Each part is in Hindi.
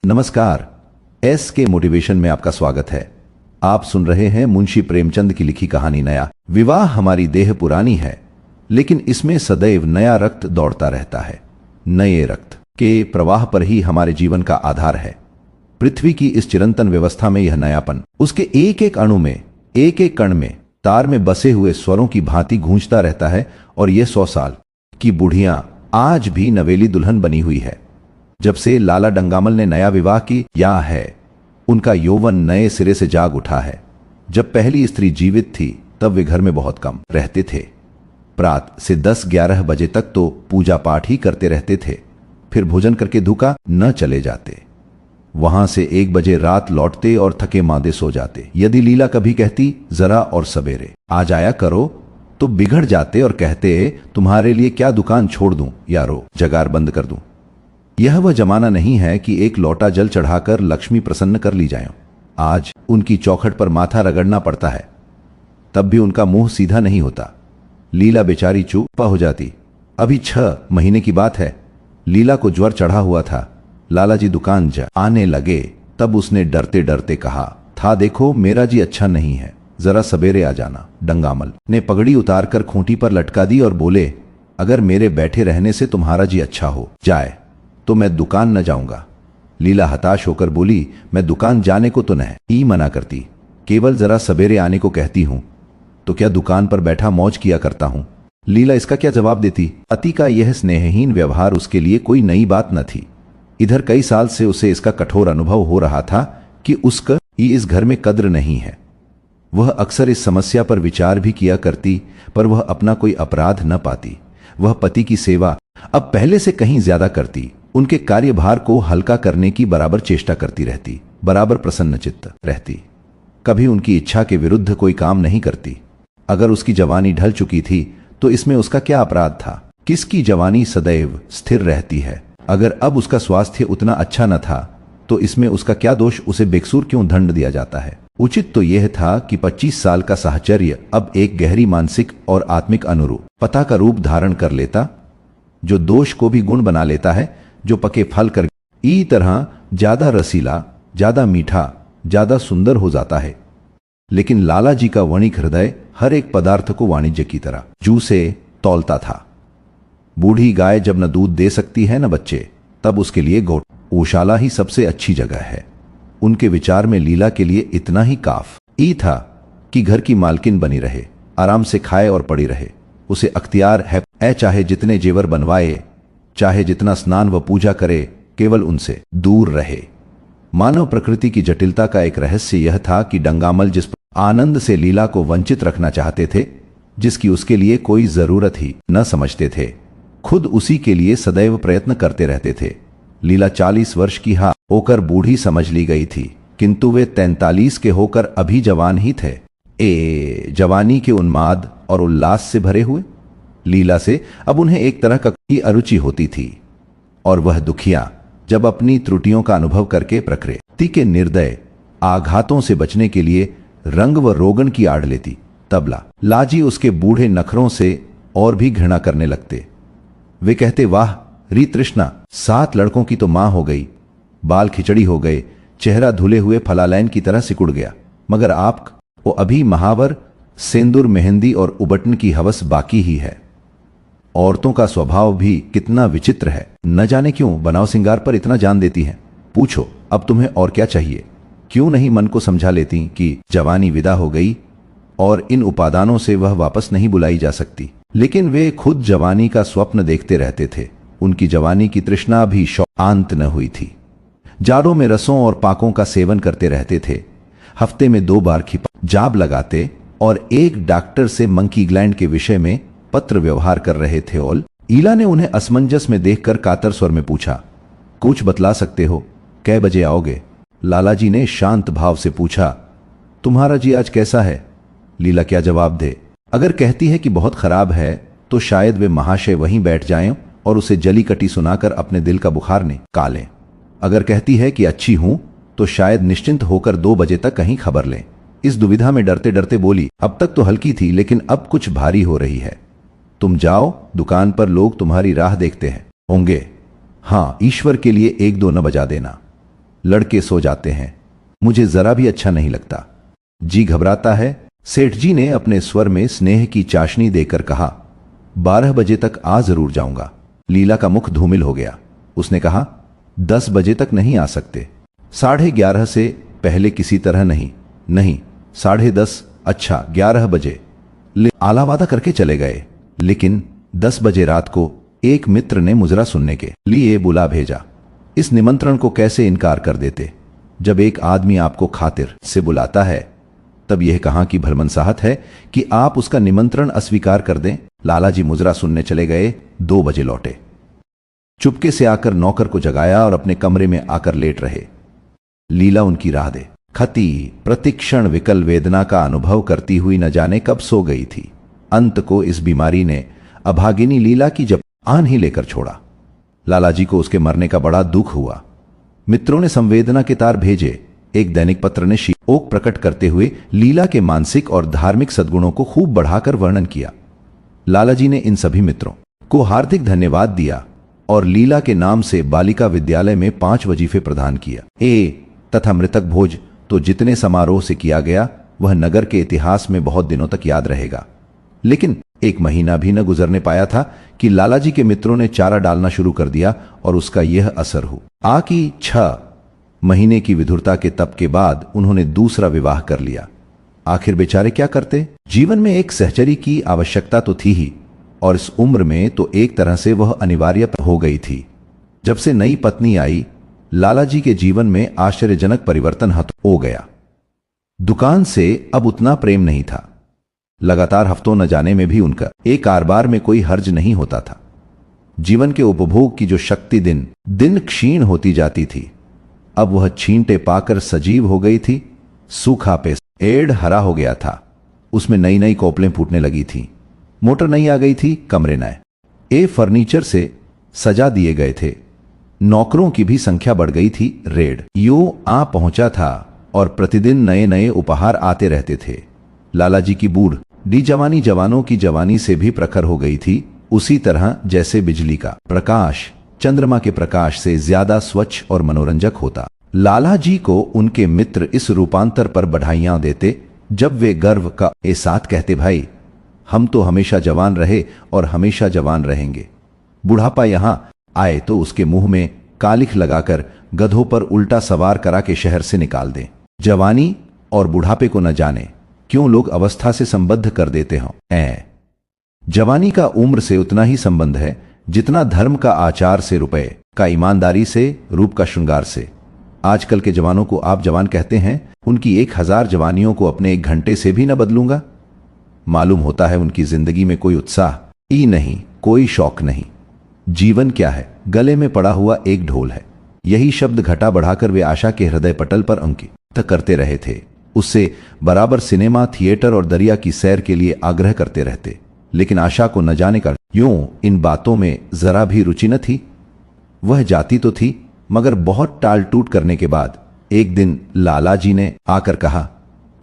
नमस्कार। एस के मोटिवेशन में आपका स्वागत है। आप सुन रहे हैं मुंशी प्रेमचंद की लिखी कहानी नया। विवाह हमारी देह पुरानी है, लेकिन इसमें सदैव नया रक्त दौड़ता रहता है। नए रक्त के प्रवाह पर ही हमारे जीवन का आधार है। पृथ्वी की इस चिरंतन व्यवस्था में यह नयापन उसके एक एक अणु में, एक एक कण में, तार में बसे हुए स्वरों की भांति गूंजता रहता है। और यह 100 साल की बुढ़ियां आज भी नवेली दुल्हन बनी हुई है। जब से लाला डंगामल ने नया विवाह किया है, उनका यौवन नए सिरे से जाग उठा है। जब पहली स्त्री जीवित थी तब वे घर में बहुत कम रहते थे। प्रात से 10-11 बजे तक तो पूजा पाठ ही करते रहते थे, फिर भोजन करके धूका न चले जाते। वहां से 1 बजे रात लौटते और थके मांदे सो जाते। यदि लीला कभी कहती जरा और सवेरे आ जाया करो, तो बिगड़ जाते और कहते तुम्हारे लिए क्या दुकान छोड़ दूं या रो जगार बंद कर दूं। यह वह जमाना नहीं है कि एक लोटा जल चढ़ाकर लक्ष्मी प्रसन्न कर ली जाए। आज उनकी चौखट पर माथा रगड़ना पड़ता है, तब भी उनका मुंह सीधा नहीं होता। लीला बेचारी चुप हो जाती। अभी 6 महीने की बात है। लीला को ज्वर चढ़ा हुआ था। लाला जी दुकान आने लगे तब उसने डरते डरते कहा था, देखो मेरा जी अच्छा नहीं है, जरा सवेरे आ जाना। डंगामल ने पगड़ी उतारकर खूंटी पर लटका दी और बोले, अगर मेरे बैठे रहने से तुम्हारा जी अच्छा हो जाए तो मैं दुकान न जाऊंगा। लीला हताश होकर बोली, मैं दुकान जाने को तो नहीं मना करती, केवल जरा सवेरे आने को कहती हूं। तो क्या दुकान पर बैठा मौज किया करता हूं? लीला इसका क्या जवाब देती? अति का यह स्नेहहीन व्यवहार उसके लिए कोई नई बात न थी। इधर कई साल से उसे इसका कठोर अनुभव हो रहा था कि उसका इस घर में कद्र नहीं है। वह अक्सर इस समस्या पर विचार भी किया करती, पर वह अपना कोई अपराध न पाती। वह पति की सेवा अब पहले से कहीं ज्यादा करती, उनके कार्यभार को हल्का करने की बराबर चेष्टा करती रहती, बराबर प्रसन्नचित्त रहती, कभी उनकी इच्छा के विरुद्ध कोई काम नहीं करती। अगर उसकी जवानी ढल चुकी थी तो इसमें उसका क्या अपराध था? किसकी जवानी सदैव स्थिर रहती है? अगर अब उसका स्वास्थ्य उतना अच्छा न था तो इसमें उसका क्या दोष? उसे बेकसूर क्यों दंड दिया जाता है? उचित तो यह था कि 25 साल का साहचर्य अब एक गहरी मानसिक और आत्मिक अनुरूप पता का रूप धारण कर लेता, जो दोष को भी गुण बना लेता है, जो पके फल कर ई तरह ज्यादा रसीला, ज्यादा मीठा, ज्यादा सुंदर हो जाता है। लेकिन लाला जी का वणिक हृदय हर एक पदार्थ को वाणिज्य की तरह जू से तौलता था। बूढ़ी गाय जब न दूध दे सकती है न बच्चे, तब उसके लिए गौशाला ही सबसे अच्छी जगह है। उनके विचार में लीला के लिए इतना ही काफी था कि घर की मालकिन बनी रहे, आराम से खाए और पड़ी रहे। उसे अख्तियार है चाहे जितने जेवर बनवाए, चाहे जितना स्नान व पूजा करे, केवल उनसे दूर रहे। मानव प्रकृति की जटिलता का एक रहस्य यह था कि डंगामल जिस आनंद से लीला को वंचित रखना चाहते थे, जिसकी उसके लिए कोई जरूरत ही न समझते थे, खुद उसी के लिए सदैव प्रयत्न करते रहते थे। लीला 40 वर्ष की होकर बूढ़ी समझ ली गई थी, किंतु वे 43 के होकर अभी जवान ही थे। जवानी के उन्माद और उल्लास से भरे हुए लीला से अब उन्हें एक तरह की अरुचि होती थी। और वह दुखिया जब अपनी त्रुटियों का अनुभव करके प्रकृति के निर्दय आघातों से बचने के लिए रंग व रोगन की आड़ लेती, तब लाजी उसके बूढ़े नखरों से और भी घृणा करने लगते। वे कहते, वाह री तृष्णा, 7 लड़कों की तो मां हो गई, बाल खिचड़ी हो गए, चेहरा धुले हुए फलालैन की तरह सिकुड़ गया, मगर आप वो अभी महावर, सेंदूर, मेहंदी और उबटन की हवस बाकी ही है। औरतों का स्वभाव भी कितना विचित्र है, न जाने क्यों बनाव सिंगार पर इतना जान देती हैं। पूछो अब तुम्हें और क्या चाहिए? क्यों नहीं मन को समझा लेती कि जवानी विदा हो गई और इन उपादानों से वह वापस नहीं बुलाई जा सकती। लेकिन वे खुद जवानी का स्वप्न देखते रहते थे। उनकी जवानी की तृष्णा भी शांत न हुई थी। जाड़ों में रसों और पाकों का सेवन करते रहते थे। हफ्ते में 2 बार जाब लगाते और एक डॉक्टर से मंकी ग्लैंड के विषय में पत्र व्यवहार कर रहे थे। और ईला ने उन्हें असमंजस में देखकर कातर स्वर में पूछा, कुछ बतला सकते हो? कै बजे आओगे? लाला जी ने शांत भाव से पूछा, तुम्हारा जी आज कैसा है? लीला क्या जवाब दे? अगर कहती है कि बहुत खराब है तो शायद वे महाशय वहीं बैठ जाएं और उसे जली कटी सुनाकर अपने दिल का बुखार निकालें। अगर कहती है कि अच्छी हूं तो शायद निश्चिंत होकर 2 बजे तक कहीं खबर लें। इस दुविधा में डरते डरते बोली, अब तक तो हल्की थी लेकिन अब कुछ भारी हो रही है। तुम जाओ, दुकान पर लोग तुम्हारी राह देखते हैं होंगे। हाँ, ईश्वर के लिए 1-2 न बजा देना। लड़के सो जाते हैं, मुझे जरा भी अच्छा नहीं लगता। जी घबराता है। सेठ जी ने अपने स्वर में स्नेह की चाशनी देकर कहा, 12 बजे तक आ जरूर जाऊंगा। लीला का मुख धूमिल हो गया। उसने कहा, 10 बजे तक नहीं आ सकते? 11:30 से पहले किसी तरह नहीं। नहीं, 10:30। अच्छा, 11 बजे। आला वादा करके चले गए। लेकिन 10 बजे रात को एक मित्र ने मुजरा सुनने के लिए बुला भेजा। इस निमंत्रण को कैसे इनकार कर देते? जब एक आदमी आपको खातिर से बुलाता है तब यह कहां की भलमनसाहत है कि आप उसका निमंत्रण अस्वीकार कर दें। लालाजी मुजरा सुनने चले गए। 2 बजे लौटे। चुपके से आकर नौकर को जगाया और अपने कमरे में आकर लेट रहे। लीला उनकी राह दे खती प्रतिक्षण विकल वेदना का अनुभव करती हुई न जाने कब सो गई थी। अंत को इस बीमारी ने अभागिनी लीला की जब आन ही लेकर छोड़ा। लालाजी को उसके मरने का बड़ा दुख हुआ। मित्रों ने संवेदना के तार भेजे। एक दैनिक पत्र ने शोक प्रकट करते हुए लीला के मानसिक और धार्मिक सद्गुणों को खूब बढ़ाकर वर्णन किया। लालाजी ने इन सभी मित्रों को हार्दिक धन्यवाद दिया और लीला के नाम से बालिका विद्यालय में 5 वजीफे प्रदान किया। तथा मृतक भोज तो जितने समारोह से किया गया वह नगर के इतिहास में बहुत दिनों तक याद रहेगा। लेकिन 1 महीना भी न गुजरने पाया था कि लालाजी के मित्रों ने चारा डालना शुरू कर दिया और उसका यह असर हुआ कि 6 महीने की विधुरता के तप के बाद उन्होंने दूसरा विवाह कर लिया। आखिर बेचारे क्या करते? जीवन में एक सहचरी की आवश्यकता तो थी ही, और इस उम्र में तो एक तरह से वह अनिवार्य हो गई थी। जब से नई पत्नी आई, लालाजी के जीवन में आश्चर्यजनक परिवर्तन हो गया। दुकान से अब उतना प्रेम नहीं था। लगातार हफ्तों न जाने में भी उनका एक कारोबार में कोई हर्ज नहीं होता था। जीवन के उपभोग की जो शक्ति दिन दिन क्षीण होती जाती थी, अब वह छींटे पाकर सजीव हो गई थी। सूखा पेड़ हरा हो गया था। उसमें नई नई कोपलें फूटने लगी थी। मोटर नई आ गई थी। कमरे नए फर्नीचर से सजा दिए गए थे। नौकरों की भी संख्या बढ़ गई थी। रेड यूं आ पहुंचा था और प्रतिदिन नए नए उपहार आते रहते थे। लालाजी की बूढ़ी जवानी जवानों की जवानी से भी प्रखर हो गई थी, उसी तरह जैसे बिजली का प्रकाश चंद्रमा के प्रकाश से ज्यादा स्वच्छ और मनोरंजक होता। लालाजी को उनके मित्र इस रूपांतर पर बधाइयां देते जब वे गर्व का साथ कहते, भाई हम तो हमेशा जवान रहे और हमेशा जवान रहेंगे। बुढ़ापा यहां आए तो उसके मुंह में कालिख लगाकर गधों पर उल्टा सवार करा के शहर से निकाल दें। जवानी और बुढ़ापे को न जाने क्यों लोग अवस्था से संबद्ध कर देते हों। जवानी का उम्र से उतना ही संबंध है जितना धर्म का आचार से, रुपए का ईमानदारी से, रूप का श्रृंगार से। आजकल के जवानों को आप जवान कहते हैं, उनकी 1000 जवानियों को अपने 1 घंटे से भी न बदलूंगा। मालूम होता है उनकी जिंदगी में कोई उत्साह ही नहीं, कोई शौक नहीं। जीवन क्या है? गले में पड़ा हुआ एक ढोल है। यही शब्द घटा बढ़ाकर वे आशा के हृदय पटल पर अंकित करते रहे थे। उससे बराबर सिनेमा, थिएटर और दरिया की सैर के लिए आग्रह करते रहते। लेकिन आशा को न जाने का यूं इन बातों में जरा भी रुचि न थी। वह जाती तो थी, मगर बहुत टाल टूट करने के बाद एक दिन लालाजी ने आकर कहा,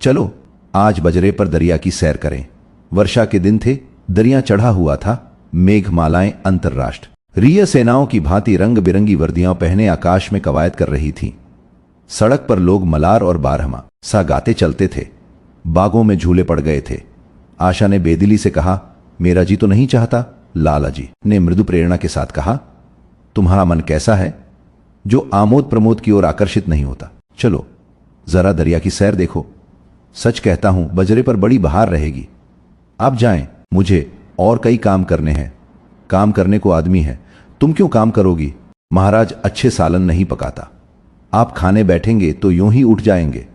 चलो आज बजरे पर दरिया की सैर करें। वर्षा के दिन थे, दरिया चढ़ा हुआ था। मेघमालाएं अंतर्राष्ट्रीय सेनाओं की भांति रंग बिरंगी वर्दियां पहने आकाश में कवायद कर रही थीं। सड़क पर लोग मलार और बारहमा सा गाते चलते थे। बागों में झूले पड़ गए थे। आशा ने बेदिली से कहा, मेरा जी तो नहीं चाहता। लालाजी ने मृदु प्रेरणा के साथ कहा, तुम्हारा मन कैसा है जो आमोद प्रमोद की ओर आकर्षित नहीं होता? चलो जरा दरिया की सैर देखो। सच कहता हूं, बजरे पर बड़ी बहार रहेगी। आप जाएं, मुझे और कई काम करने हैं। काम करने को आदमी है, तुम क्यों काम करोगी? महाराज अच्छे सालन नहीं पकाता। आप खाने बैठेंगे तो यूं ही उठ जाएंगे।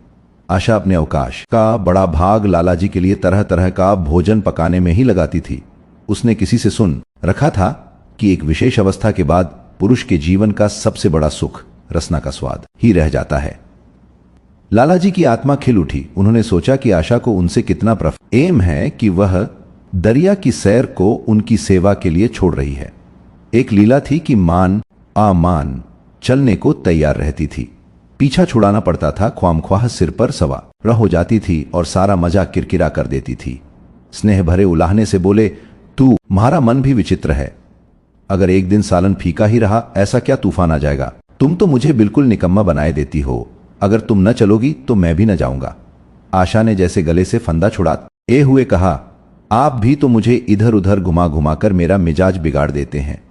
आशा अपने अवकाश का बड़ा भाग लालाजी के लिए तरह तरह का भोजन पकाने में ही लगाती थी। उसने किसी से सुन रखा था कि एक विशेष अवस्था के बाद पुरुष के जीवन का सबसे बड़ा सुख रसना का स्वाद ही रह जाता है। लालाजी की आत्मा खिल उठी। उन्होंने सोचा कि आशा को उनसे कितना प्रेम है कि वह दरिया की सैर को उनकी सेवा के लिए छोड़ रही है। एक लीला थी कि मान आमान चलने को तैयार रहती थी। पीछा छुड़ाना पड़ता था, ख्वामख्वाह सिर पर सवार हो जाती थी और सारा मजा किरकिरा कर देती थी। स्नेह भरे उलाहने से बोले, तुम्हारा मन भी विचित्र है। अगर एक दिन सालन फीका ही रहा, ऐसा क्या तूफान आ जाएगा? तुम तो मुझे बिल्कुल निकम्मा बनाए देती हो। अगर तुम न चलोगी तो मैं भी न जाऊंगा। आशा ने जैसे गले से फंदा छुड़ाते हुए कहा, आप भी तो मुझे इधर उधर घुमा घुमा कर मेरा मिजाज बिगाड़ देते हैं।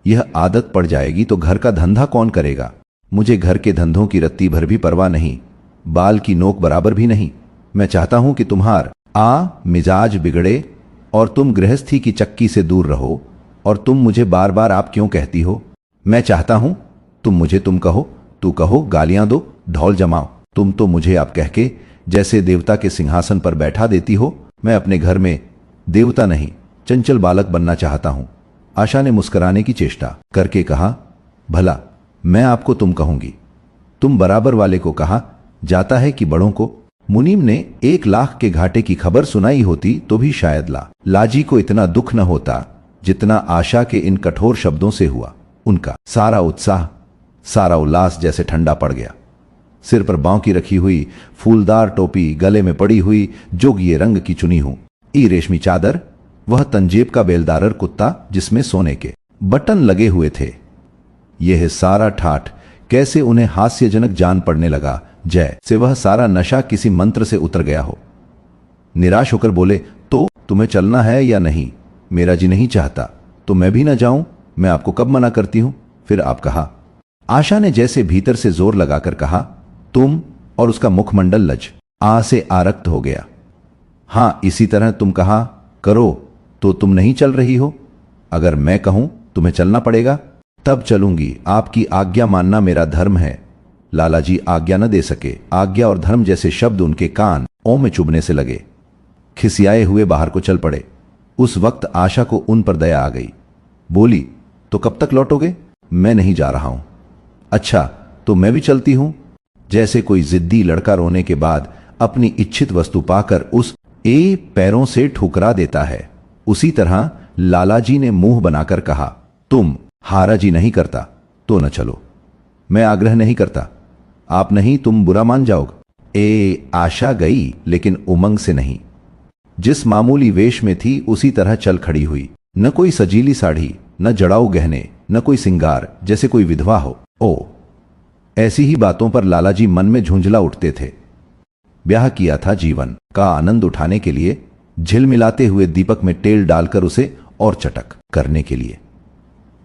यह आदत पड़ जाएगी तो घर का धंधा कौन करेगा? मुझे घर के धंधों की रत्ती भर भी परवाह नहीं, बाल की नोक बराबर भी नहीं। मैं चाहता हूं कि तुम्हारा मिजाज बिगड़े और तुम गृहस्थी की चक्की से दूर रहो। और तुम मुझे बार बार आप क्यों कहती हो? मैं चाहता हूं तुम मुझे तुम कहो, तू कहो, गालियां दो, ढोल जमाओ। तुम तो मुझे आप कह के जैसे देवता के सिंहासन पर बैठा देती हो। मैं अपने घर में देवता नहीं, चंचल बालक बनना चाहता हूं। आशा ने मुस्कुराने की चेष्टा करके कहा, भला मैं आपको तुम कहूंगी? तुम बराबर वाले को कहा जाता है कि बड़ों को? मुनीम ने 1 लाख के घाटे की खबर सुनाई होती तो भी शायद लाजी को इतना दुख न होता जितना आशा के इन कठोर शब्दों से हुआ। उनका सारा उत्साह, सारा उल्लास जैसे ठंडा पड़ गया। सिर पर बांव की रखी हुई फूलदार टोपी, गले में पड़ी हुई जोगिए रंग की चुनी ई रेशमी चादर, वह तंजेब का बेलदारर कुत्ता जिसमें सोने के बटन लगे हुए थे, यह सारा ठाठ कैसे उन्हें हास्यजनक जान पड़ने लगा, जैसे वह सारा नशा किसी मंत्र से उतर गया हो। निराश होकर बोले, तो तुम्हें चलना है या नहीं? मेरा जी नहीं चाहता तो मैं भी ना जाऊं। मैं आपको कब मना करती हूं? फिर आप कहा। आशा ने जैसे भीतर से जोर लगाकर कहा, तुम, और उसका मुखमंडल लज से आरक्त हो गया। हां, इसी तरह तुम कहा करो तो तुम नहीं चल रही हो। अगर मैं कहूं तुम्हें चलना पड़ेगा तब चलूंगी। आपकी आज्ञा मानना मेरा धर्म है। लालाजी आज्ञा न दे सके। आज्ञा और धर्म जैसे शब्द उनके कान में चुभने से लगे। खिसियाए हुए बाहर को चल पड़े। उस वक्त आशा को उन पर दया आ गई। बोली, तो कब तक लौटोगे? मैं नहीं जा रहा हूं। अच्छा, तो मैं भी चलती हूं। जैसे कोई जिद्दी लड़का रोने के बाद अपनी इच्छित वस्तु पाकर उस पैरों से ठुकरा देता है, उसी तरह लालाजी ने मुंह बनाकर कहा, तुम हाराजी नहीं करता तो न चलो। मैं आग्रह नहीं करता, आप नहीं तुम बुरा मान जाओगे। आशा गई लेकिन उमंग से नहीं। जिस मामूली वेश में थी उसी तरह चल खड़ी हुई। न कोई सजीली साड़ी, न जड़ाऊ गहने, न कोई सिंगार, जैसे कोई विधवा हो। ऐसी ही बातों पर लालाजी मन में झुंझला उठते थे। ब्याह किया था जीवन का आनंद उठाने के लिए, झिलमिलाते हुए दीपक में तेल डालकर उसे और चटक करने के लिए।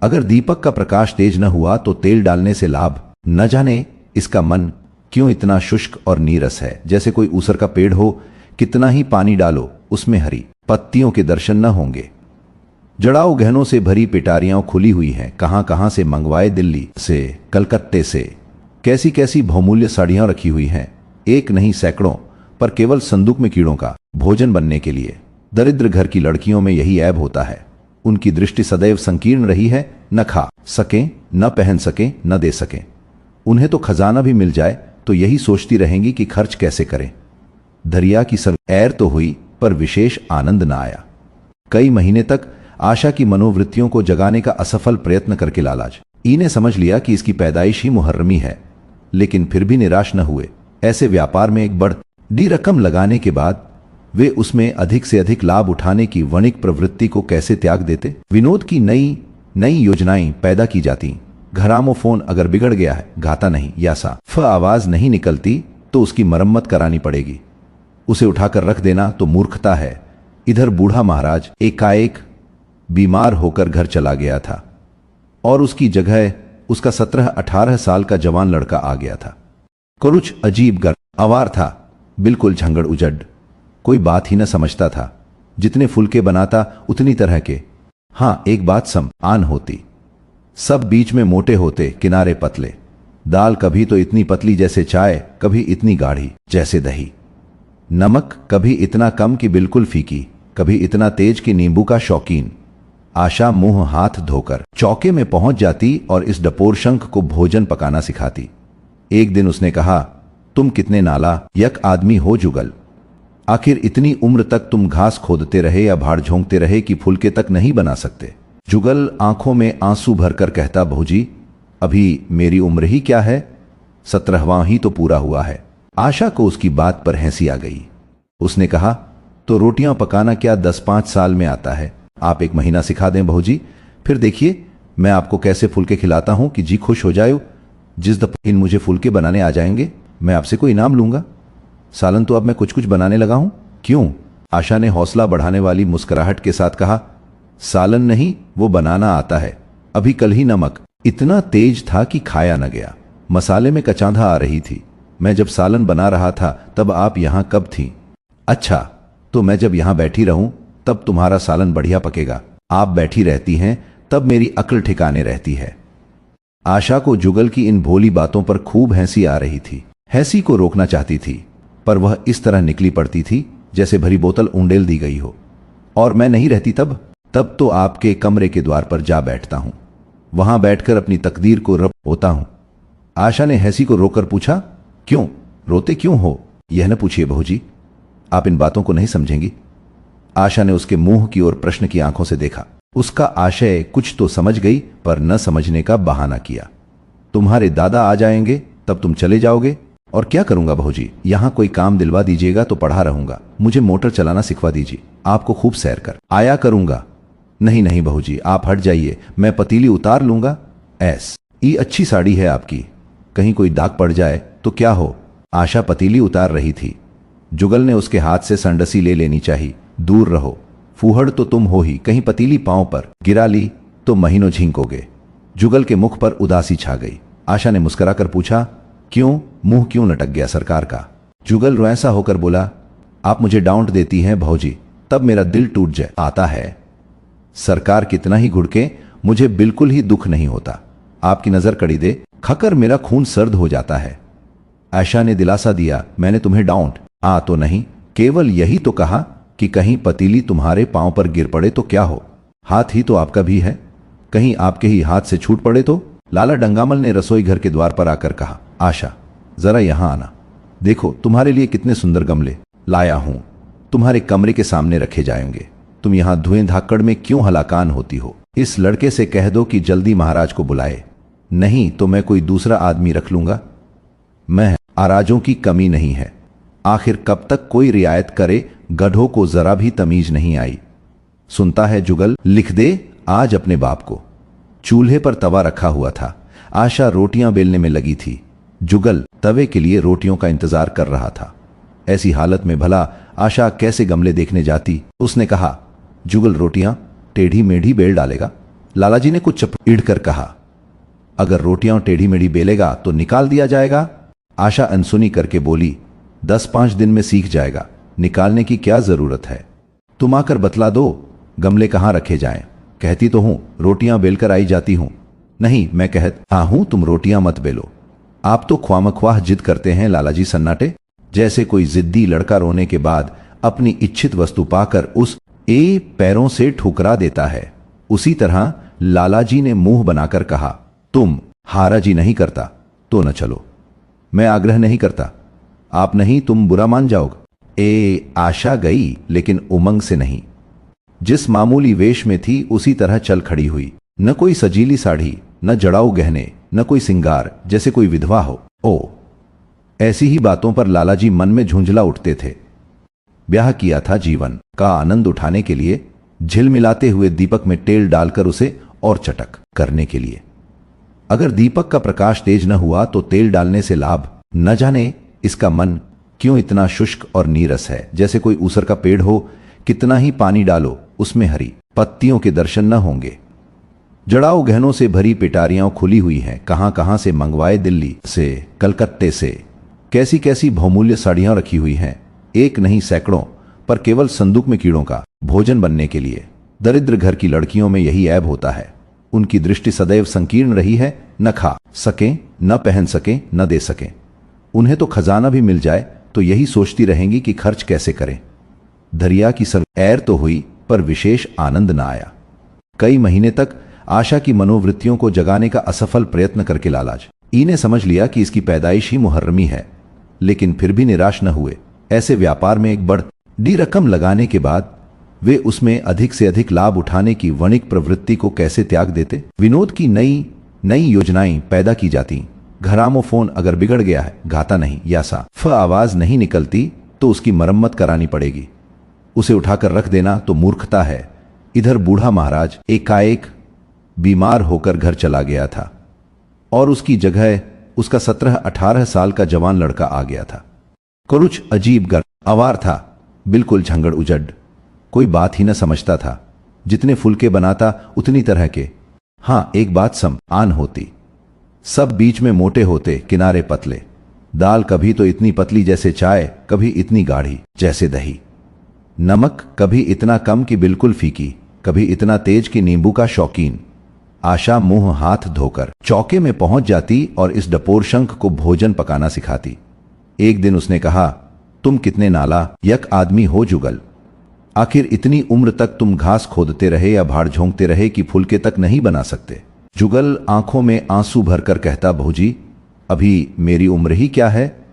अगर दीपक का प्रकाश तेज न हुआ तो तेल डालने से लाभ न जाने। इसका मन क्यों इतना शुष्क और नीरस है, जैसे कोई ऊसर का पेड़ हो, कितना ही पानी डालो उसमें हरी पत्तियों के दर्शन न होंगे। जड़ाऊ गहनों से भरी पिटारियां खुली हुई हैं, कहां कहां से मंगवाए, दिल्ली से, कलकत्ते से कैसी कैसी बहुमूल्य साड़ियां रखी हुई हैं, एक नहीं सैकड़ों, पर केवल संदूक में कीड़ों का भोजन बनने के लिए। दरिद्र घर की लड़कियों में यही ऐब होता है, उनकी दृष्टि सदैव संकीर्ण रही है। न खा सकें, न पहन सकें, न दे सकें। उन्हें तो खजाना भी मिल जाए तो यही सोचती रहेंगी कि खर्च कैसे करें। दरिया की सैर तो हुई पर विशेष आनंद न आया। कई महीने तक आशा की मनोवृत्तियों को जगाने का असफल प्रयत्न करके लालाजी ने समझ लिया कि इसकी पैदाइश ही मुहर्रमी है, लेकिन फिर भी निराश न हुए। ऐसे व्यापार में एक बड़ी रकम लगाने के बाद वे उसमें अधिक से अधिक लाभ उठाने की वणिक प्रवृत्ति को कैसे त्याग देते। विनोद की नई नई योजनाएं पैदा की जाती। ग्रामोफोन अगर बिगड़ गया है, गाता नहीं या साफ आवाज नहीं निकलती तो उसकी मरम्मत करानी पड़ेगी। उसे उठाकर रख देना तो मूर्खता है। इधर बूढ़ा महाराज एकाएक बीमार होकर घर चला गया था और उसकी जगह उसका 17-18 साल का जवान लड़का आ गया था। कुछ अजीब गर अवार था, बिल्कुल झंगड़ उजड़, कोई बात ही न समझता था। जितने फुलके बनाता उतनी तरह के। हां, एक बात समान होती, सब बीच में मोटे होते, किनारे पतले। दाल कभी तो इतनी पतली जैसे चाय, कभी इतनी गाढ़ी जैसे दही। नमक कभी इतना कम कि बिल्कुल फीकी, कभी इतना तेज कि नींबू का शौकीन। आशा मुंह हाथ धोकर चौके में पहुंच जाती और इस डपोर शंख को भोजन पकाना सिखाती। एक दिन उसने कहा, तुम कितने नालायक आदमी हो जुगल। आखिर इतनी उम्र तक तुम घास खोदते रहे या भाड़ झोंकते रहे कि फुलके तक नहीं बना सकते। जुगल आंखों में आंसू भरकर कहता, भौजी अभी मेरी उम्र ही क्या है, 17वां ही तो पूरा हुआ है। आशा को उसकी बात पर हंसी आ गई। उसने कहा, तो रोटियां पकाना क्या 10-5 साल में आता है? आप 1 महीना सिखा दें भौजी, फिर देखिए मैं आपको कैसे फुलके खिलाता हूं कि जी खुश हो जाए। जिस दफा इन मुझे फुलके बनाने आ जाएंगे मैं आपसे कोई इनाम लूंगा। सालन तो अब मैं कुछ कुछ बनाने लगा हूं। क्यों? आशा ने हौसला बढ़ाने वाली मुस्कुराहट के साथ कहा। सालन नहीं, वो बनाना आता है। अभी कल ही नमक इतना तेज था कि खाया न गया। मसाले में कचांधा आ रही थी। मैं जब सालन बना रहा था तब आप यहां कब थीं? अच्छा, तो मैं जब यहां बैठी रहूं तब तुम्हारा सालन बढ़िया पकेगा। आप बैठी रहती हैं तब मेरी अक्ल ठिकाने रहती है। आशा को जुगल की इन भोली बातों पर खूब हंसी आ रही थी। हंसी को रोकना चाहती थी पर वह इस तरह निकली पड़ती थी जैसे भरी बोतल उंडेल दी गई हो। और मैं नहीं रहती तब तो आपके कमरे के द्वार पर जा बैठता हूं। वहां बैठकर अपनी तकदीर को रब होता हूं। आशा ने हंसी को रोककर पूछा, क्यों रोते क्यों हो? यह न पूछिए बहू जी, आप इन बातों को नहीं समझेंगी। आशा ने उसके मुंह की ओर प्रश्न की आंखों से देखा। उसका आशय कुछ तो समझ गई पर न समझने का बहाना किया। तुम्हारे दादा आ जाएंगे तब तुम चले जाओगे। और क्या करूंगा बहू जी? यहां कोई काम दिलवा दीजिएगा तो पढ़ा रहूंगा। मुझे मोटर चलाना सिखवा दीजिए, आपको खूब सैर कर आया करूंगा। नहीं नहीं बहू जी, आप हट जाइए, मैं पतीली उतार लूंगा। ये अच्छी साड़ी है आपकी, कहीं कोई दाग पड़ जाए तो क्या हो? आशा पतीली उतार रही थी। जुगल ने उसके हाथ से संडसी ले लेनी चाहिए। दूर रहो, फूहड़ तो तुम हो ही, कहीं पतीली पांव पर गिरा ली तो महीनों झींकोगे। जुगल के मुख पर उदासी छा गई। आशा ने मुस्कुराकर पूछा, क्यों? मुंह क्यों लटक गया सरकार का? जुगल रोएसा होकर बोला, आप मुझे डांट देती हैं भौजी, तब मेरा दिल टूट जाए आता है। सरकार कितना ही घुड़के मुझे बिल्कुल ही दुख नहीं होता। आपकी नजर कड़ी दे खकर मेरा खून सर्द हो जाता है। आशा ने दिलासा दिया, मैंने तुम्हें डांट तो नहीं, केवल यही तो कहा कि कहीं पतीली तुम्हारे पांव पर गिर पड़े तो क्या हो? हाथ ही तो आपका भी है, कहीं आपके ही हाथ से छूट पड़े तो? लाला डंगामल ने रसोई घर के द्वार पर आकर कहा, आशा जरा यहां आना। देखो तुम्हारे लिए कितने सुंदर गमले लाया हूं, तुम्हारे कमरे के सामने रखे जाएंगे। तुम यहां धुएं धाकड़ में क्यों हलाकान होती हो? इस लड़के से कह दो कि जल्दी महाराज को बुलाए, नहीं तो मैं कोई दूसरा आदमी रख लूंगा। मैं आराजों की कमी नहीं है, आखिर कब तक कोई रियायत करे? गधों को जरा भी तमीज नहीं आई। सुनता है जुगल, लिख दे आज अपने बाप को। चूल्हे पर तवा रखा हुआ था। आशा रोटियां बेलने में लगी थी। जुगल तवे के लिए रोटियों का इंतजार कर रहा था। ऐसी हालत में भला आशा कैसे गमले देखने जाती? उसने कहा, जुगल रोटियां टेढ़ी मेढ़ी बेल डालेगा। लालाजी ने कुछ चपड़ कर कहा, अगर रोटियां टेढ़ी मेढ़ी बेलेगा तो निकाल दिया जाएगा। आशा अनसुनी करके बोली, 10-5 दिन में सीख जाएगा, निकालने की क्या जरूरत है? तुम आकर बतला दो गमले कहां रखे जाएं। कहती तो हूं रोटियां बेलकर आई जाती हूं। नहीं, मैं कहता हूं तुम रोटियां मत बेलो। आप तो ख्वामख्वाह जिद करते हैं लालाजी सन्नाटे, जैसे कोई जिद्दी लड़का रोने के बाद अपनी इच्छित वस्तु पाकर उस पैरों से ठुकरा देता है। उसी तरह लालाजी ने मुंह बनाकर कहा, तुम हाराजी नहीं करता तो न चलो। मैं आग्रह नहीं करता, आप नहीं तुम बुरा मान जाओगे। आशा गई लेकिन उमंग से नहीं। जिस मामूली वेश में थी उसी तरह चल खड़ी हुई। न कोई सजीली साड़ी, न जड़ाऊ गहने, न कोई सिंगार, जैसे कोई विधवा हो। ऐसी ही बातों पर लालाजी मन में झुंझला उठते थे। ब्याह किया था जीवन का आनंद उठाने के लिए, झिलमिलाते हुए दीपक में तेल डालकर उसे और चटक करने के लिए। अगर दीपक का प्रकाश तेज न हुआ तो तेल डालने से लाभ न जाने। इसका मन क्यों इतना शुष्क और नीरस है, जैसे कोई ऊसर का पेड़ हो, कितना ही पानी डालो उसमें हरी पत्तियों के दर्शन न होंगे। जड़ाऊ गहनों से भरी पिटारियां खुली हुई हैं, कहां कहां से मंगवाए, दिल्ली से, कलकत्ते से। कैसी कैसी बहुमूल्य साड़ियां रखी हुई हैं, एक नहीं सैकड़ों, पर केवल संदूक में कीड़ों का भोजन बनने के लिए। दरिद्र घर की लड़कियों में यही ऐब होता है, उनकी दृष्टि सदैव संकीर्ण रही है। न खा सकें, न पहन सकें, न दे सकें। उन्हें तो खजाना भी मिल जाए तो यही सोचती रहेंगी कि खर्च कैसे करें। दरिया की सैर तो हुई पर विशेष आनंद न आया। कई महीने तक आशा की मनोवृत्तियों को जगाने का असफल प्रयत्न करके लालाजी ने समझ लिया कि इसकी पैदाइश ही मुहर्रमी है, लेकिन फिर भी निराश न हुए। ऐसे व्यापार में एक बड़ी रकम लगाने के बाद वे उसमें अधिक से अधिक लाभ उठाने की वणिक प्रवृत्ति को कैसे त्याग देते? विनोद की नई नई योजनाएं पैदा की जाती। ग्रामोफोन अगर बिगड़ गया है, गाता नहीं या साफ आवाज नहीं निकलती तो उसकी मरम्मत करानी पड़ेगी। उसे उठाकर रख देना तो मूर्खता है। इधर बूढ़ा महाराज एकाएक बीमार होकर घर चला गया था और उसकी जगह उसका 17-18 साल का जवान लड़का आ गया था। कुछ अजीब गर अवार था, बिल्कुल झंगड़ उजड़, कोई बात ही न समझता था। जितने फुलके बनाता उतनी तरह के। हाँ, एक बात सम आन होती, सब बीच में मोटे होते, किनारे पतले। दाल कभी तो इतनी पतली जैसे चाय, कभी इतनी गाढ़ी जैसे दही। नमक कभी इतना कम कि बिल्कुल फीकी, कभी इतना तेज कि नींबू का शौकीन। आशा मुंह हाथ धोकर चौके में पहुंच जाती और इस डपोर शंख को भोजन पकाना सिखाती। एक दिन उसने कहा, तुम कितने नाला यक आदमी हो जुगल, आखिर इतनी उम्र तक तुम घास खोदते रहे या भाड़ झोंकते रहे कि फुलके तक नहीं बना सकते। जुगल आंखों में आंसू भरकर कहता, भौजी अभी मेरी उम्र ही क्या है,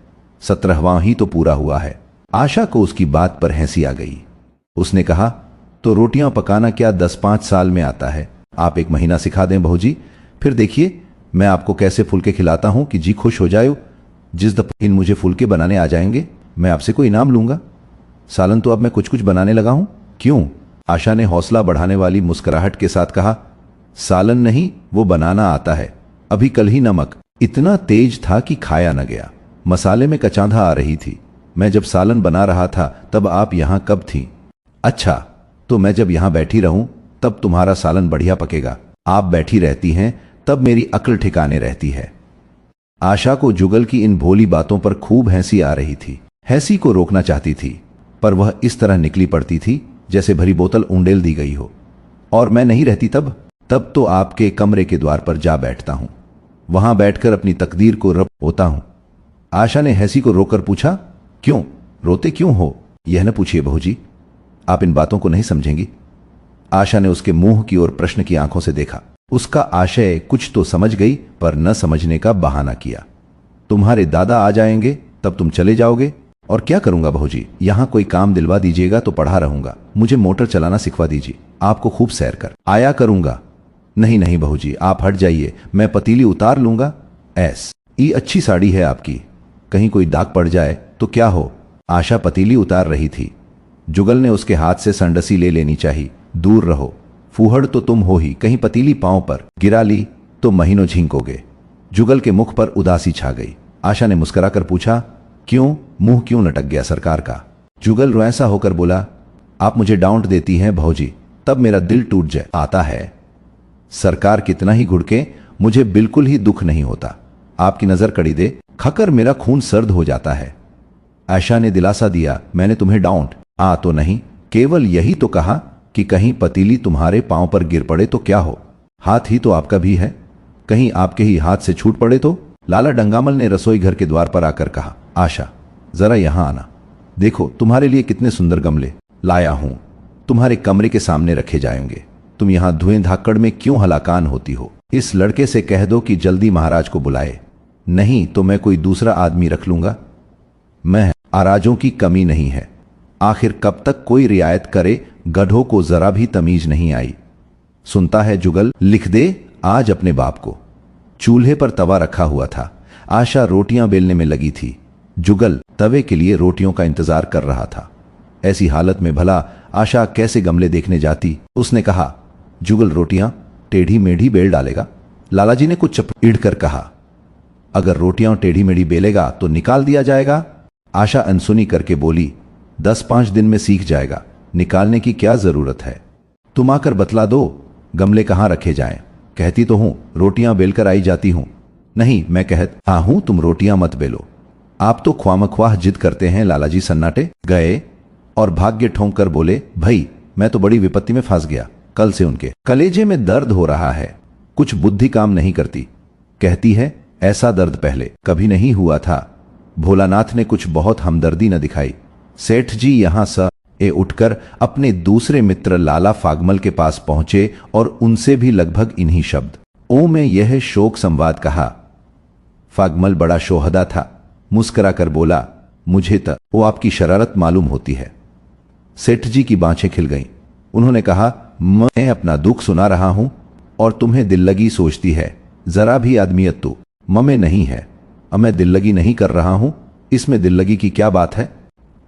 17वां ही तो पूरा हुआ है। आशा को उसकी बात पर हंसी आ गई। उसने कहा, तो रोटियां पकाना क्या 10-5 साल में आता है? आप 1 महीना सिखा दें भौजी, फिर देखिए मैं आपको कैसे फुलके खिलाता हूं कि जी खुश हो जाए। जिस दफा इन मुझे फुलके बनाने आ जाएंगे मैं आपसे कोई इनाम लूंगा। सालन तो अब मैं कुछ कुछ बनाने लगा हूं। क्यों? आशा ने हौसला बढ़ाने वाली मुस्कुराहट के साथ कहा, सालन नहीं, वो बनाना आता है। अभी कल ही नमक इतना तेज था कि खाया न गया, मसाले में कचांधा आ रही थी। मैं जब सालन बना रहा था तब आप यहां कब थी? अच्छा, तो मैं जब यहां बैठी रहूं तब तुम्हारा सालन बढ़िया पकेगा। आप बैठी रहती हैं तब मेरी अक्ल ठिकाने रहती है। आशा को जुगल की इन भोली बातों पर खूब हंसी आ रही थी। हंसी को रोकना चाहती थी पर वह इस तरह निकली पड़ती थी जैसे भरी बोतल उंडेल दी गई हो। और मैं नहीं रहती तब तो आपके कमरे के द्वार पर जा बैठता हूं, वहां बैठकर अपनी तकदीर को रब होता हूं। आशा ने हंसी को रोककर पूछा, क्यों रोते क्यों हो? यह न पूछिए भौजी, आप इन बातों को नहीं समझेंगी। आशा ने उसके मुंह की ओर प्रश्न की आंखों से देखा। उसका आशय कुछ तो समझ गई पर न समझने का बहाना किया। तुम्हारे दादा आ जाएंगे तब तुम चले जाओगे। और क्या करूंगा भौजी? यहां कोई काम दिलवा दीजिएगा तो पढ़ा रहूंगा। मुझे मोटर चलाना सिखवा दीजिए, आपको खूब सैर कर आया करूंगा। नहीं नहीं भौजी, आप हट जाइए, मैं पतीली उतार लूंगा। ये अच्छी साड़ी है आपकी, कहीं कोई दाग पड़ जाए तो क्या हो? आशा पतीली उतार रही थी। जुगल ने उसके हाथ से संडसी ले लेनी चाहिए। दूर रहो, फूहड़ तो तुम हो ही, कहीं पतीली पांव पर गिरा ली तो महीनों झींकोगे। जुगल के मुख पर उदासी छा गई। आशा ने मुस्कुराकर पूछा, क्यों? मुंह क्यों लटक गया सरकार का? जुगल रोएसा होकर बोला, आप मुझे डांट देती हैं भौजी, तब मेरा दिल टूट जाए आता है। सरकार कितना ही घुड़के, मुझे बिल्कुल ही दुख नहीं होता। आपकी नजर कड़ी दे खाकर मेरा खून सर्द हो जाता है। आशा ने दिलासा दिया, मैंने तुम्हें डांट तो नहीं, केवल यही तो कहा कि कहीं पतीली तुम्हारे पांव पर गिर पड़े तो क्या हो? हाथ ही तो आपका भी है, कहीं आपके ही हाथ से छूट पड़े तो? लाला डंगामल ने रसोई घर के द्वार पर आकर कहा, आशा जरा यहां आना, देखो तुम्हारे लिए कितने सुंदर गमले लाया हूं, तुम्हारे कमरे के सामने रखे जाएंगे। तुम यहां धुएं धाकड़ में क्यों हलाकान होती हो? इस लड़के से कह दो कि जल्दी महाराज को बुलाए, नहीं तो मैं कोई दूसरा आदमी रख लूंगा। मैं आराजों की कमी नहीं है, आखिर कब तक कोई रियायत करे? गधों को जरा भी तमीज नहीं आई। सुनता है जुगल, लिख दे आज अपने बाप को। चूल्हे पर तवा रखा हुआ था। आशा रोटियां बेलने में लगी थी। जुगल तवे के लिए रोटियों का इंतजार कर रहा था। ऐसी हालत में भला आशा कैसे गमले देखने जाती? उसने कहा, जुगल रोटियां टेढ़ी मेढ़ी बेल डालेगा? लालाजी ने कुछ चपड़ कर कहा, अगर रोटियां टेढ़ी मेढ़ी बेलेगा तो निकाल दिया जाएगा। आशा अनसुनी करके बोली, 10-5 दिन में सीख जाएगा, निकालने की क्या जरूरत है? तुम आकर बतला दो गमले कहां रखे जाएं। कहती तो हूं रोटियां बेलकर आई जाती हूं। नहीं, मैं कहता हूं तुम रोटियां मत बेलो। आप तो ख्वामख्वाह जिद करते हैं। लालाजी सन्नाटे गए और भाग्य ठोंक कर बोले, भाई मैं तो बड़ी विपत्ति में फंस गया। कल से उनके कलेजे में दर्द हो रहा है, कुछ बुद्धि काम नहीं करती। कहती है ऐसा दर्द पहले कभी नहीं हुआ था। भोलानाथ ने कुछ बहुत हमदर्दी न दिखाई। सेठ जी यहां से उठकर अपने दूसरे मित्र लाला फागमल के पास पहुंचे और उनसे भी लगभग इन्हीं शब्द में यह शोक संवाद कहा। फागमल बड़ा शोहदा था, मुस्कुराकर बोला, मुझे तो वो आपकी शरारत मालूम होती है। सेठ जी की बाँछें खिल गईं। उन्होंने कहा, मैं अपना दुख सुना रहा हूं और तुम्हें दिल लगी सोचती है। जरा भी आदमियत तो ममे नहीं है। अब मैं दिल लगी नहीं कर रहा हूं, इसमें दिल लगी की क्या बात है?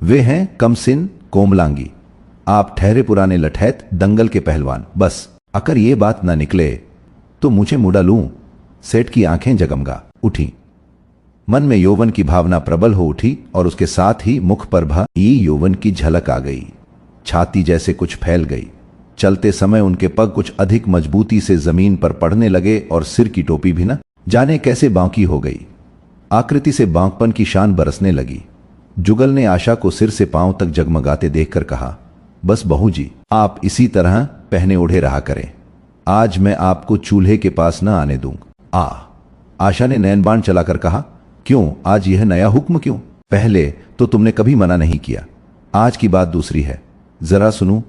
वे हैं कमसिन कोमलांगी, आप ठहरे पुराने लठैत दंगल के पहलवान। बस अगर ये बात ना निकले तो मुझे मुड़ा लूं। सेठ की आंखें जगमगा उठी। मन में यौवन की भावना प्रबल हो उठी और उसके साथ ही मुख पर भी यौवन की झलक आ गई। छाती जैसे कुछ फैल गई। चलते समय उनके पग कुछ अधिक मजबूती से जमीन पर पड़ने लगे और सिर की टोपी भी न जाने कैसे बांकी हो गई। आकृति से बांकपन की शान बरसने लगी। जुगल ने आशा को सिर से पांव तक जगमगाते देखकर कहा, बस बहू जी, आप इसी तरह पहने ओढ़े रहा करें। आज मैं आपको चूल्हे के पास न आने दूंगा। आशा ने नैनबाण चलाकर कहा, क्यों, आज यह नया हुक्म क्यों? पहले तो तुमने कभी मना नहीं किया। आज की बात दूसरी है। जरा सुनूं,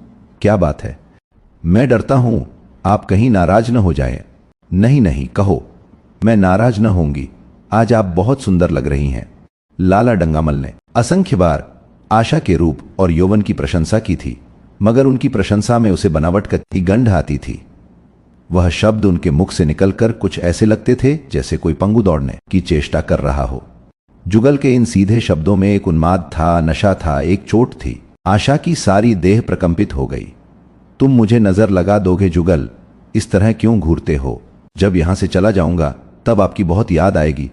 क्या बात है? मैं डरता हूं आप कहीं नाराज न हो जाएं। नहीं नहीं, कहो। मैं नाराज न होंगी। आज आप बहुत सुंदर लग रही हैं। लाला डंगामल ने असंख्य बार आशा के रूप और यौवन की प्रशंसा की थी, मगर उनकी प्रशंसा में उसे बनावट की गंध आती थी। वह शब्द उनके मुख से निकलकर कुछ ऐसे लगते थे जैसे कोई पंगु दौड़ने की चेष्टा कर रहा हो। जुगल के इन सीधे शब्दों में एक उन्माद था, नशा था, एक चोट थी। आशा की सारी देह प्रकंपित हो गई। तुम मुझे नजर लगा दोगे जुगल? इस तरह क्यों घूरते हो? जब यहां से चला जाऊंगा तब आपकी बहुत याद आएगी।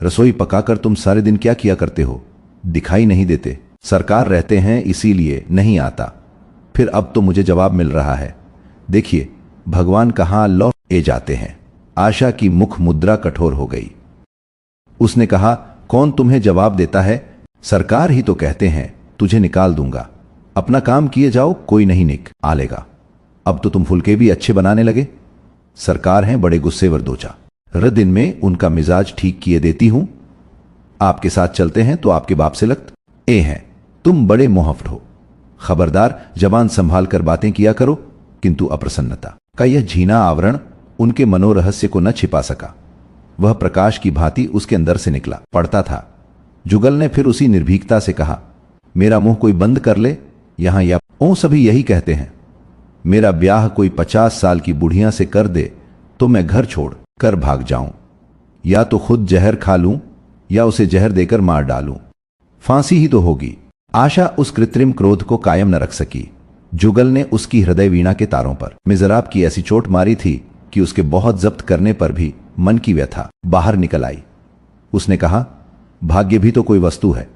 रसोई पकाकर तुम सारे दिन क्या किया करते हो? दिखाई नहीं देते। सरकार रहते हैं इसीलिए नहीं आता। फिर अब तो मुझे जवाब मिल रहा है। देखिए, भगवान कहां लौट ए जाते हैं। आशा की मुख मुद्रा कठोर हो गई। उसने कहा, कौन तुम्हें जवाब देता है? सरकार ही तो कहते हैं तुझे निकाल दूंगा। अपना काम किए जाओ, कोई नहीं निकालेगा। अब तो तुम फुलके भी अच्छे बनाने लगे। सरकार हैं बड़े गुस्सेवर दोचा। दिन में उनका मिजाज ठीक किए देती हूं। आपके साथ चलते हैं तो आपके बाप से लगत ए हैं। तुम बड़े मोहफ्ट हो। खबरदार, जबान संभाल कर बातें किया करो। किंतु अप्रसन्नता का यह झीना आवरण उनके मनोरहस्य को न छिपा सका। वह प्रकाश की भांति उसके अंदर से निकला पड़ता था। जुगल ने फिर उसी निर्भीकता से कहा, मेरा मुंह कोई बंद कर ले। यहां या सभी यही कहते हैं। मेरा ब्याह कोई 50 साल की बुढ़िया से कर दे तो मैं घर छोड़ कर भाग जाऊं, या तो खुद जहर खा लूं या उसे जहर देकर मार डालूं। फांसी ही तो होगी। आशा उस कृत्रिम क्रोध को कायम न रख सकी। जुगल ने उसकी हृदय वीणा के तारों पर मिजराब की ऐसी चोट मारी थी कि उसके बहुत जब्त करने पर भी मन की व्यथा बाहर निकल आई। उसने कहा, भाग्य भी तो कोई वस्तु है।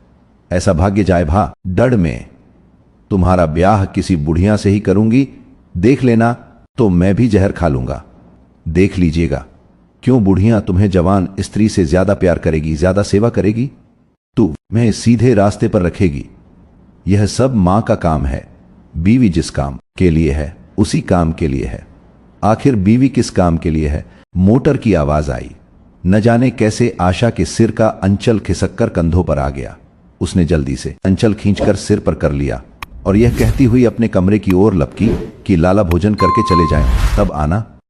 ऐसा भाग्य जाए भा डड़ में। तुम्हारा ब्याह किसी बुढ़िया से ही करूंगी। देख लेना, तो मैं भी जहर खा लूंगा। देख लीजिएगा, क्यों बुढ़िया तुम्हें जवान स्त्री से ज्यादा प्यार करेगी, ज्यादा सेवा करेगी। तू मैं सीधे रास्ते पर रखेगी। यह सब मां का काम है। बीवी जिस काम के लिए है उसी काम के लिए है। आखिर बीवी किस काम के लिए है? मोटर की आवाज आई। न जाने कैसे आशा के सिर का अंचल खिसककर कंधों पर आ गया। उसने जल्दी से अंचल खींचकर सिर पर कर लिया और यह कहती हुई अपने कमरे की ओर लपकी कि लाला भोजन करके चले जाएं, तब आना।